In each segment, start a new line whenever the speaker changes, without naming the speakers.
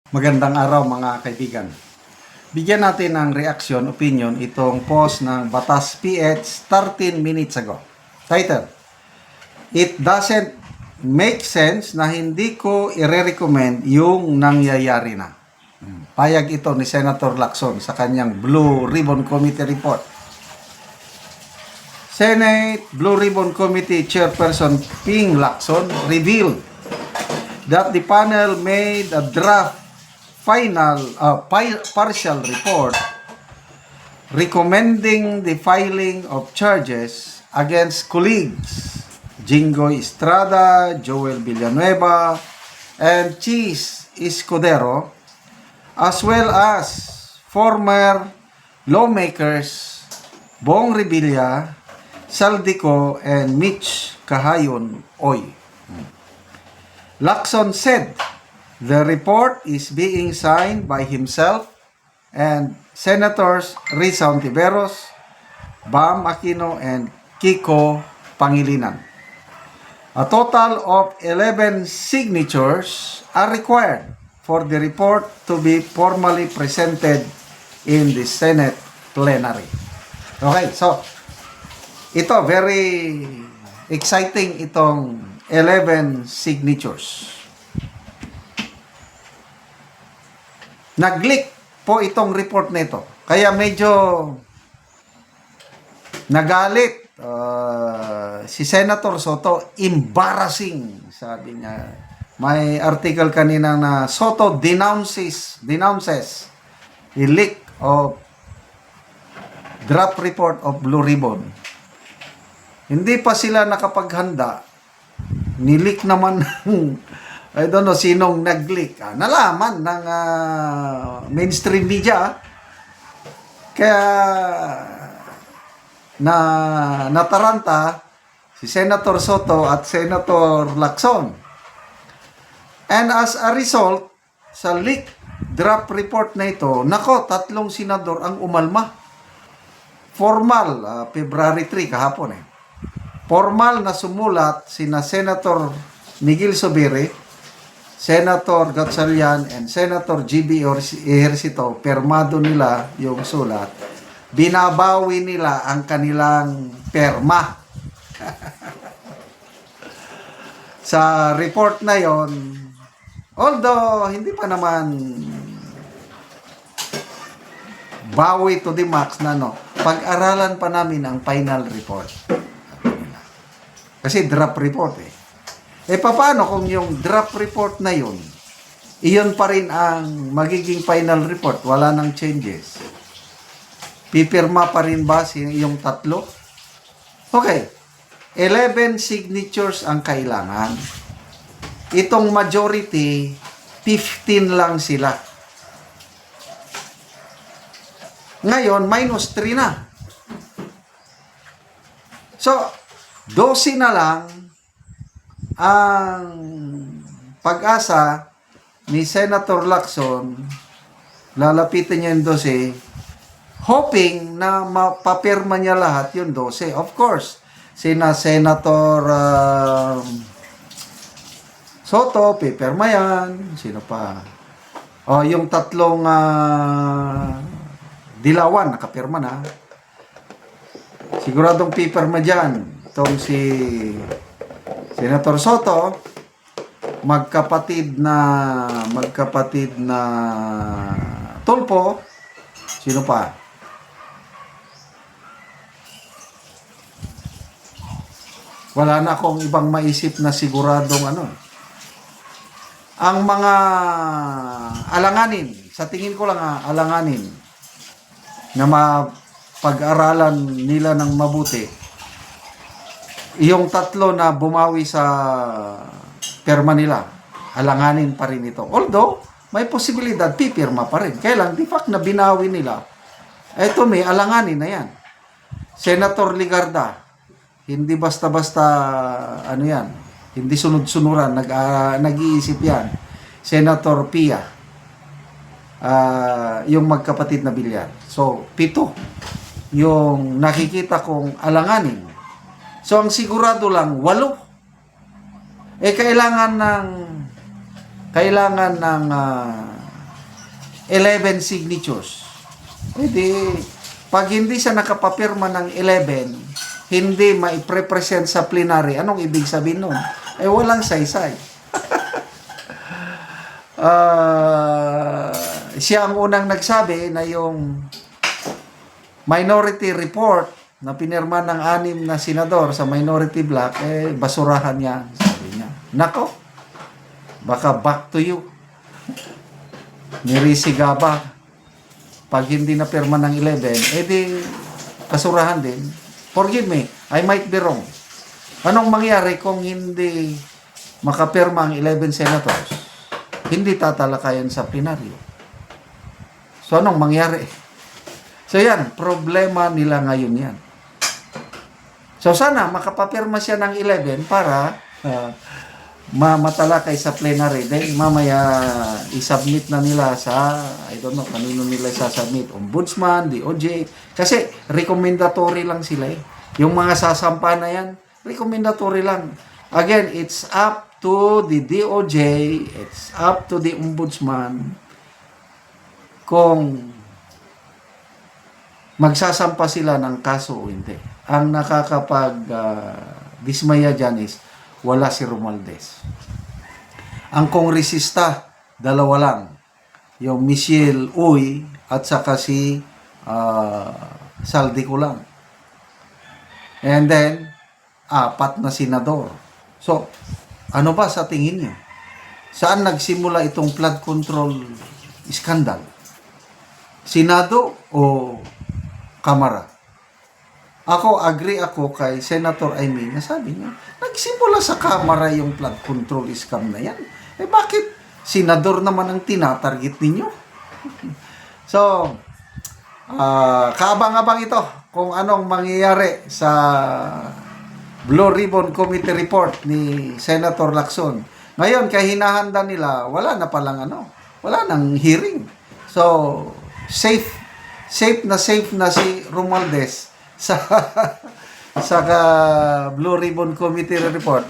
Magandang araw mga kaibigan. Bigyan natin ng reaction, opinion itong post ng Batas PH 13 minutes ago. Title: It doesn't make sense na hindi ko i-recommend yung nangyayari na. Payag ito ni Senator Lacson sa kanyang Blue Ribbon Committee report. Senate Blue Ribbon Committee Chairperson Ping Lacson revealed that the panel made a draft partial report recommending the filing of charges against colleagues Jingoy Estrada, Joel Villanueva, and Cheese Escudero, as well as former lawmakers Bong Revilla, Saldico, and Mitch Kahayon Oy. Lacson said the report is being signed by himself and Senators Risa Ontiveros, Bam Aquino, and Kiko Pangilinan. A total of 11 signatures are required for the report to be formally presented in the Senate plenary. Okay, so ito very exciting itong 11 signatures. Nag-leak po itong report nito. Kaya medyo nagalit si Senator Soto. Embarrassing, sabi niya. May article kanina na Soto denounces the leak of draft report of Blue Ribbon. Hindi pa sila nakapaghanda. Nilik naman ng I don't know sinong nag-leak. Nalaman ng mainstream media. Kaya nataranta si Senator Soto at Senator Lacson. And as a result, sa leak draft report na ito, nako, 3 senador ang umalma. Formal, February 3, kahapon formal na sumulat sina Senator Miguel Zubiri, Senator Gatchalian, and Senator GB Ejercito. Permado nila yung sulat. Binabawi nila ang kanilang perma. Sa report na yon, although hindi pa naman bawi to the max na pag-aralan pa namin ang final report. Kasi draft report paano kung yung draft report na yun, iyon pa rin ang magiging final report, wala nang changes? Pipirma pa rin ba yung 3? Okay, 11 signatures ang kailangan. Itong majority, 15 lang sila. Ngayon, minus 3 na. So, 12 na lang ang pag-asa ni Senator Lacson. Lalapitin niya yung 12, hoping na mapapirma niya lahat yung 12. Of course, Senator Soto, pipirma yan. Sino pa? Yung 3 dilawan, nakapirma na. Siguradong pipirma dyan. Itong si Senator Soto, magkapatid na Tulfo. Sino pa? Wala na akong ibang maisip na siguradong Ang mga alanganin, sa tingin ko lang alanganin, na mapag-aralan nila ng mabuti. Yung 3 na bumawi sa perma nila, alanganin pa rin ito. Although, may posibilidad, pipirma pa rin. Kaya lang, di fact na binawi nila, ito may alanganin na yan. Senator Ligarda, hindi basta-basta, yan, hindi sunod-sunuran, nag-iisip yan. Senator Pia, yung magkapatid na Villar. So, 7 yung nakikita kong alanganin. So, ang sigurado lang, 8. Kailangan ng 11 signatures. Hindi, pag hindi siya nakapapirma ng 11, hindi maiprepresent sa plenary. Anong ibig sabihin nun? Walang saysay. Siya ang unang nagsabi na yung minority report na pinirma ng 6 na senador sa minority block, basurahan niya. Sabi niya, nako, baka back to you. Nirisigaba. Pag hindi na pirma ng 11, di basurahan din. Forgive me, I might be wrong. Anong mangyari kung hindi makapirma ang 11 senators? Hindi tatalakayan sa plenaryo. So, anong mangyari? So, yan, problema nila ngayon yan. So, sana makapapirma siya ng 11 para matalakay sa plenary. Then, mamaya isubmit na nila sa, I don't know, kanino nila isasubmit, Ombudsman, DOJ. Kasi, recommendatory lang sila eh. Yung mga sasampa na yan, recommendatory lang. Again, it's up to the DOJ, it's up to the Ombudsman kung magsasampa sila ng kaso o hindi. Ang nakakapag-dismaya dyan is wala si Romualdez. Ang kongresista, dalawa lang. Yung Michelle Uy at saka si Saldi lang. And then, 4 na senador. So, ano ba sa tingin niyo? Saan nagsimula itong flood control scandal? Senado o Kamara? Agree ako kay Senator Amy na sabi niya, nagsimula sa Kamara yung flood control scam na yan. Bakit senador naman ang tinatarget ninyo? So, kaabang-abang ito kung anong mangyayari sa Blue Ribbon Committee report ni Senator Lacson. Ngayon, kaya hinahanda nila, wala na palang wala nang hearing. So, safe na si Romualdez sa Blue Ribbon Committee report.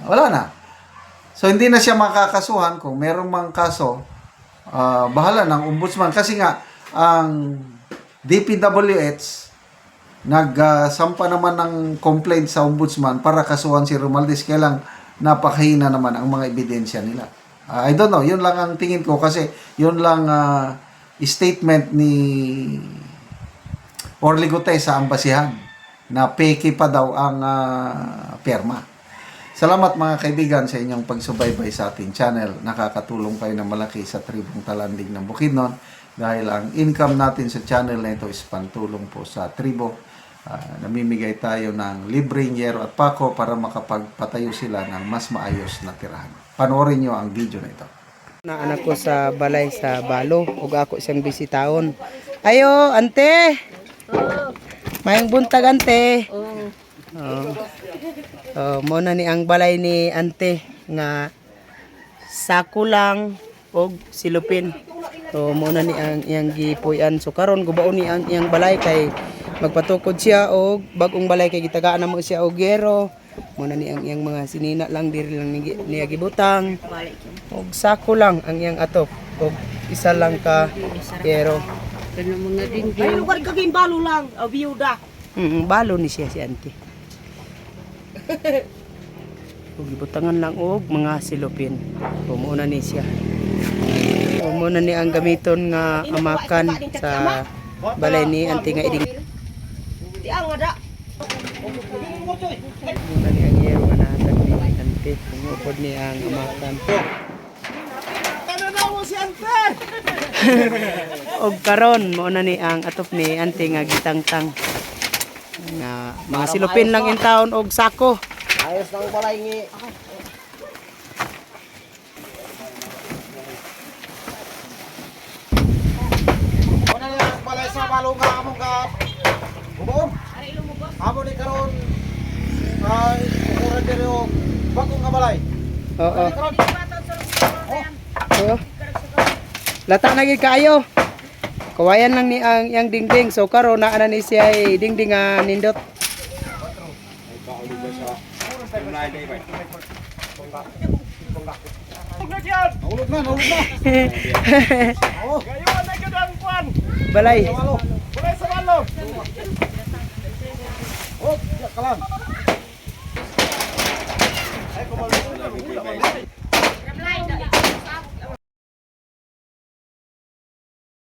Wala na. So, hindi na siya makakasuhan kung merong mang kaso. Bahala ng ombudsman. Kasi nga, ang DPWH nagsampa naman ng complaint sa ombudsman para kasuhan si Romualdez. Kaya lang napakahina naman ang mga ebidensya nila. I don't know. Yun lang ang tingin ko kasi yun lang statement ni Orly Gutay sa ambasihan na peke pa daw ang perma. Salamat mga kaibigan sa inyong pagsubaybay sa ating channel. Nakakatulong kayo ng malaki sa tribong Talandig ng Bukidnon dahil ang income natin sa channel na ito is pantulong po sa tribo. Namimigay tayo ng libreng yero at pako para makapagpatayo sila ng mas maayos na tirahan. Panoorin nyo ang video na ito.
Na anak ko sa balay sa Balo ug ako isang bisitaon. Ayo, ante. Mayang buntag ante. Mo na ni ang balay ni ante nga sako lang og silupin. So mo na ni ang iyang gipuy-an. So karon gubaon ni ang iyang balay kay magpatukod siya og bagong balay kay gitagaan na mo siya og gero. Muna ni ang iyang mga sinina lang diri lang niya gibutang. Og sako lang ang iyang atop og isa lang ka gero.
Kaya mga dingding. Ay, lugar kaging balo lang, biyuda.
Balo ni siya si auntie. Og gibutangan lang og mga silupin. Muna ni siya. Muna ni ang gamiton nga amakan sa balay ni auntie nga iding.
Di ang ada.
Muna ni ang gero nga natag ni auntie. Tungod ni ang amakan. Og karon mo na ni ang atop ni auntie nga gitangtang nga mga silupin lang in taon og sako.
Ayos lang balay ngi. Ona ni balay sa balunga among ka. Bubuon. Amo ni karon ay ukuran diri og bagong nga balay.
Oo. Oo. Lata na gid kaayo. Kawayan lang ni ang yang dingding. So karon naa na ni siya ay dingding nga nindot.
Nahulog na. Oh,
Balay.
sa balo. Oh, diya ka lang.